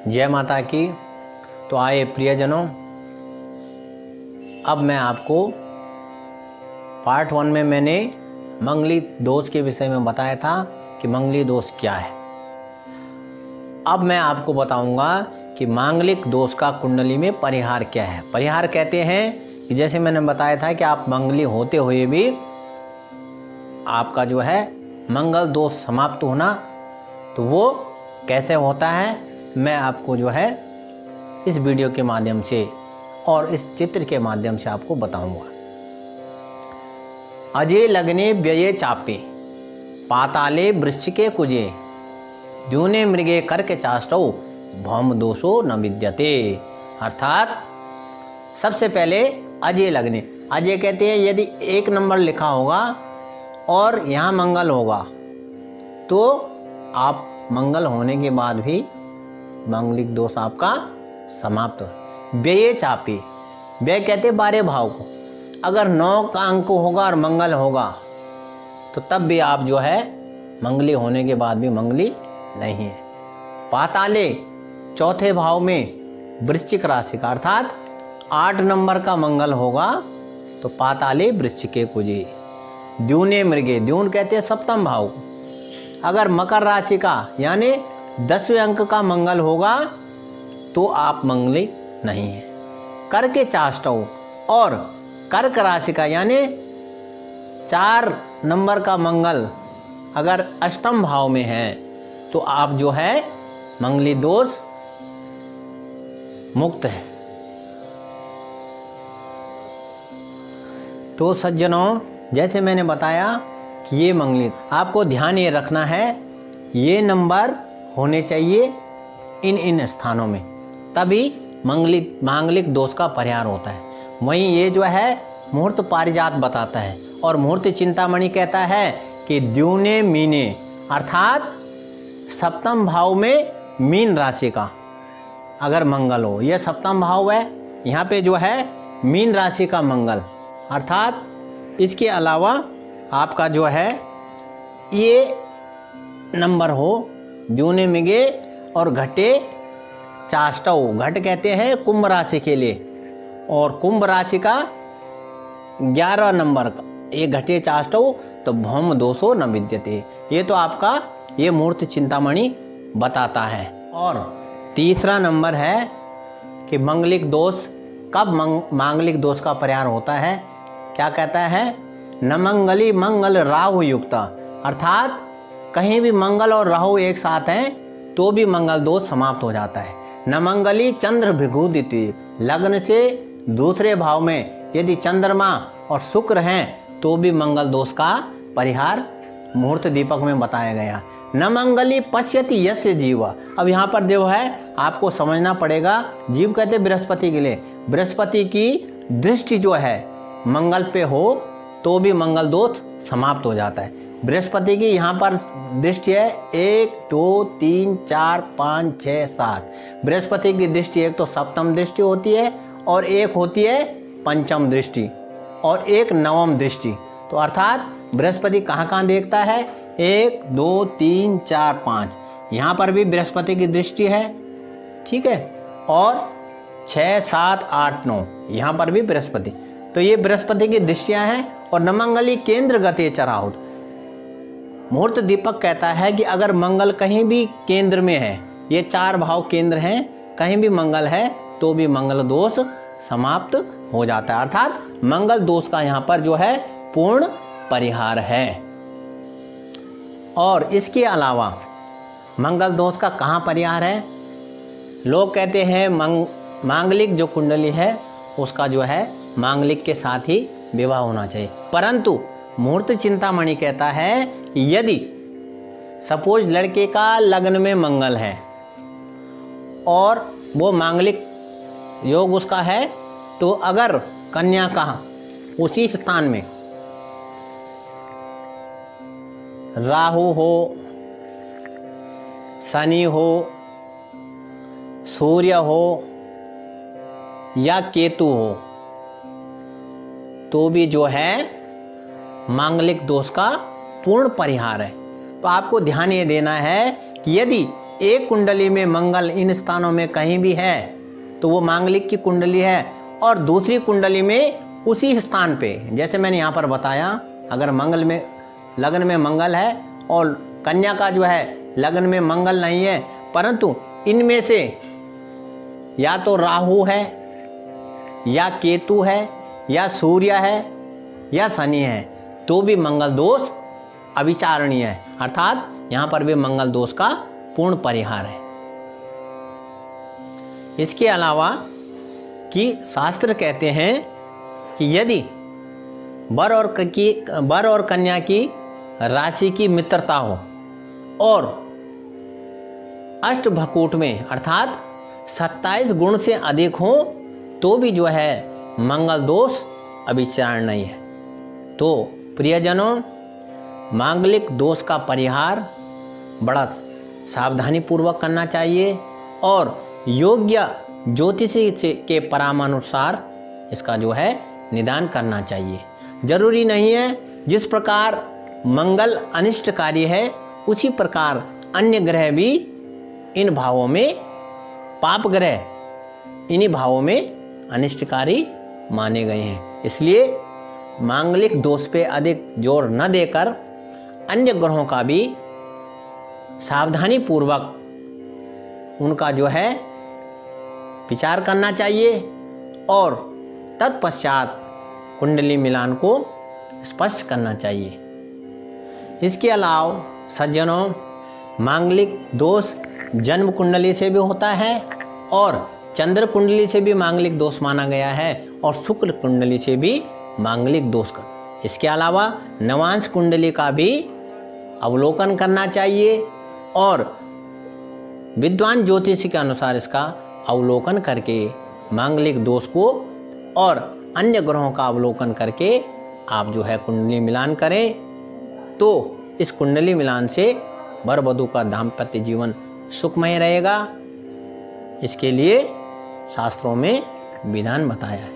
जय माता की। तो आए प्रियजनों, अब मैं आपको पार्ट 1 में मैंने मंगली दोष के विषय में बताया था कि मंगली दोष क्या है। अब मैं आपको बताऊंगा कि मांगलिक दोष का कुंडली में परिहार क्या है। परिहार कहते हैं कि जैसे मैंने बताया था कि आप मंगली होते हुए भी आपका जो है मंगल दोष समाप्त होना, तो वो कैसे होता है मैं आपको जो है इस वीडियो के माध्यम से और इस चित्र के माध्यम से आपको बताऊंगा। अजे लग्ने व्यये चापे पाताले वृश्चिके कुजे द्यूने मृगे करके चाष्टौ भौम दोषो न विद्यते। अर्थात सबसे पहले अजय लगने, अजय कहते हैं यदि 1 नंबर लिखा होगा और यहाँ मंगल होगा तो आप मंगल होने के बाद भी मांगलिक दोष आपका समाप्त हो। व्यय चापे, व्यय कहते 12 भाव को, अगर 9 का अंक होगा और मंगल होगा तो तब भी आप जो है मंगली होने के बाद भी मंगली नहीं है। पाताले, चौथे भाव में वृश्चिक राशि का, अर्थात 8 नंबर का मंगल होगा तो पाताले वृश्चिके कुजे। द्यूने मृगे, द्यून कहते हैं 7वें भाव को, अगर मकर राशि का यानी 10वें अंक का मंगल होगा तो आप मंगली नहीं है। करके चाष्टौ, और कर्क राशि का यानी 4 नंबर का मंगल अगर 8वें भाव में है तो आप जो है मंगली दोष मुक्त है। तो सज्जनों, जैसे मैंने बताया कि ये मंगली, आपको ध्यान ये रखना है ये नंबर होने चाहिए इन स्थानों में, तभी मांगलिक दोष का परिहार होता है। वहीं ये जो है मुहूर्त पारिजात बताता है और मुहूर्त चिंतामणि कहता है कि द्यूने मीने, अर्थात 7वें भाव में मीन राशि का अगर मंगल हो, यह 7वां भाव है, यहाँ पे जो है मीन राशि का मंगल, अर्थात इसके अलावा आपका जो है ये नंबर हो द्यूने मिगे और घटे चाष्टौ, घट कहते हैं कुंभ राशि के लिए, और कुंभ राशि का 11 नंबर का ये घटे चाष्टौ तो भौम दोषो न विद्यते। ये तो आपका ये मूर्त चिंतामणि बताता है। और तीसरा नंबर है कि मंगलिक दोष कब मांगलिक दोष का परिहार होता है। क्या कहता है, न मंगली मंगल राहु युक्ता, अर्थात कहीं भी मंगल और राहु एक साथ हैं तो भी मंगल दोष समाप्त हो जाता है। न मंगली चंद्र भृगुदिति, लग्न से दूसरे भाव में यदि चंद्रमा और शुक्र हैं तो भी मंगल दोष का परिहार मुहूर्त दीपक में बताया गया। न मंगली पश्यति यस्य जीव, अब यहाँ पर जो है आपको समझना पड़ेगा, जीव कहते बृहस्पति के लिए, बृहस्पति की दृष्टि जो है मंगल पे हो तो भी मंगल दोष समाप्त हो जाता है। बृहस्पति की यहाँ पर दृष्टि है 1 2 3 4 5 6 7, बृहस्पति की दृष्टि एक तो 7वीं दृष्टि होती है और एक होती है 5वीं दृष्टि और एक 9वीं दृष्टि। तो अर्थात बृहस्पति कहाँ देखता है, 1 2 3 4 5, यहाँ पर भी बृहस्पति की दृष्टि है, ठीक है, और 6 7 8 9 यहाँ पर भी बृहस्पति, तो ये बृहस्पति की दृष्टियां हैं। और नमंगली केंद्र गते चराहुत, मुहूर्त दीपक कहता है कि अगर मंगल कहीं भी केंद्र में है, ये 4 भाव केंद्र हैं, कहीं भी मंगल है तो भी मंगल दोष समाप्त हो जाता है, अर्थात मंगल दोष का यहाँ पर जो है पूर्ण परिहार है। और इसके अलावा मंगल दोष का कहाँ परिहार है, लोग कहते हैं मांगलिक जो कुंडली है उसका जो है मांगलिक के साथ ही विवाह होना चाहिए, परंतु मुहूर्त चिंतामणि कहता है कि यदि सपोज लड़के का लग्न में मंगल है और वो मांगलिक योग उसका है, तो अगर कन्या का उसी स्थान में राहु हो, शनि हो, सूर्य हो या केतु हो तो भी जो है मांगलिक दोष का पूर्ण परिहार है। तो आपको ध्यान ये देना है कि यदि एक कुंडली में मंगल इन स्थानों में कहीं भी है तो वो मांगलिक की कुंडली है, और दूसरी कुंडली में उसी स्थान पे, जैसे मैंने यहाँ पर बताया, अगर मंगल में लग्न में मंगल है और कन्या का जो है लग्न में मंगल नहीं है, परंतु इनमें से या तो राहु है या केतु है या सूर्य है या शनि है, तो भी मंगल दोष अविचारणीय है, अर्थात यहाँ पर भी मंगल दोष का पूर्ण परिहार है। इसके अलावा कि शास्त्र कहते हैं कि यदि वर और कन्या की राशि की मित्रता हो और अष्टभकूट में अर्थात 27 गुण से अधिक हो तो भी जो है मंगल दोष अविचारणीय है। तो प्रियजनों, मांगलिक दोष का परिहार बड़ा सावधानी पूर्वक करना चाहिए और योग्य ज्योतिषी के परामर्शानुसार इसका जो है निदान करना चाहिए। जरूरी नहीं है जिस प्रकार मंगल अनिष्टकारी है उसी प्रकार अन्य ग्रह भी इन भावों में, पाप ग्रह इन्हीं भावों में अनिष्टकारी माने गए हैं। इसलिए मांगलिक दोष पे अधिक जोर न देकर अन्य ग्रहों का भी सावधानी पूर्वक उनका जो है विचार करना चाहिए और तत्पश्चात कुंडली मिलान को स्पष्ट करना चाहिए। इसके अलावा सज्जनों, मांगलिक दोष जन्म कुंडली से भी होता है और चंद्र कुंडली से भी मांगलिक दोष माना गया है और शुक्र कुंडली से भी मांगलिक दोष का। इसके अलावा नवांश कुंडली का भी अवलोकन करना चाहिए और विद्वान ज्योतिषी के अनुसार इसका अवलोकन करके मांगलिक दोष को और अन्य ग्रहों का अवलोकन करके आप जो है कुंडली मिलान करें, तो इस कुंडली मिलान से वर वधू का दाम्पत्य जीवन सुखमय रहेगा। इसके लिए शास्त्रों में विधान बताया है।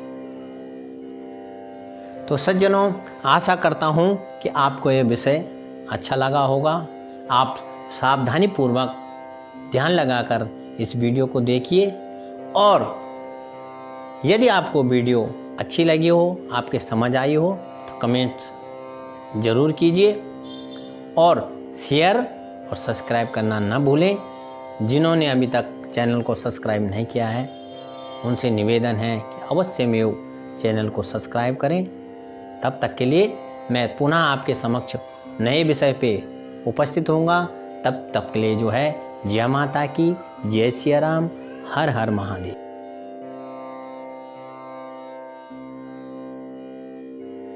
तो सज्जनों, आशा करता हूँ कि आपको यह विषय अच्छा लगा होगा। आप सावधानी पूर्वक ध्यान लगाकर इस वीडियो को देखिए और यदि आपको वीडियो अच्छी लगी हो, आपके समझ आई हो, तो कमेंट्स ज़रूर कीजिए और शेयर और सब्सक्राइब करना न भूलें। जिन्होंने अभी तक चैनल को सब्सक्राइब नहीं किया है उनसे निवेदन है कि अवश्य में चैनल को सब्सक्राइब करें। तब तक के लिए मैं पुनः आपके समक्ष नए विषय पे उपस्थित होऊंगा। तब तक के लिए जो है जय माता की, जय सिया राम, हर हर महादेव।